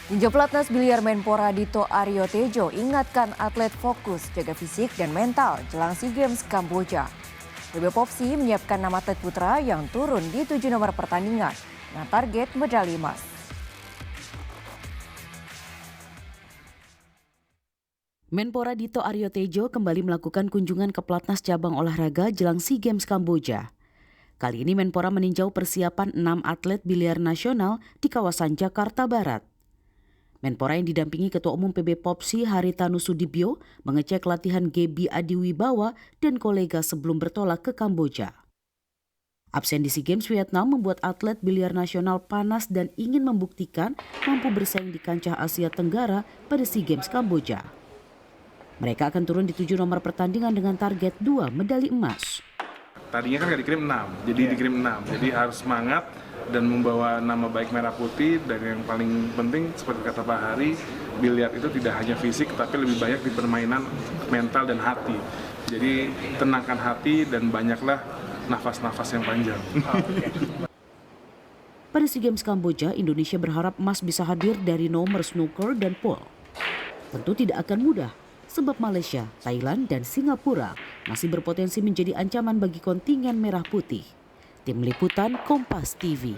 Tinjau pelatnas biliar Menpora Dito Aryo Tejo ingatkan atlet fokus jaga fisik dan mental jelang SEA Games Kamboja. PB Popsi menyiapkan nama atlet putra yang turun di 7 nomor pertandingan dengan target medali emas. Menpora Dito Aryo Tejo kembali melakukan kunjungan ke pelatnas cabang olahraga jelang SEA Games Kamboja. Kali ini Menpora meninjau persiapan 6 atlet biliar nasional di kawasan Jakarta Barat. Menpora yang didampingi Ketua Umum PB Popsi Haritanu Sudibyo mengecek latihan Gebi Adiwibawa dan kolega sebelum bertolak ke Kamboja. Absen di SEA Games Vietnam membuat atlet biliar nasional panas dan ingin membuktikan mampu bersaing di kancah Asia Tenggara pada SEA Games Kamboja. Mereka akan turun di 7 nomor pertandingan dengan target 2 medali emas. Tadinya kan nggak dikirim 6, jadi dikirim 6. Jadi harus semangat dan membawa nama baik merah putih. Dan yang paling penting seperti kata Pak Hari, biliar itu tidak hanya fisik tapi lebih banyak di permainan mental dan hati. Jadi tenangkan hati dan banyaklah nafas-nafas yang panjang. Pada SEA Games Kamboja, Indonesia berharap emas bisa hadir dari nomor snooker dan pool. Tentu tidak akan mudah, sebab Malaysia, Thailand, dan Singapura masih berpotensi menjadi ancaman bagi kontingen merah putih. Tim Liputan Kompas TV.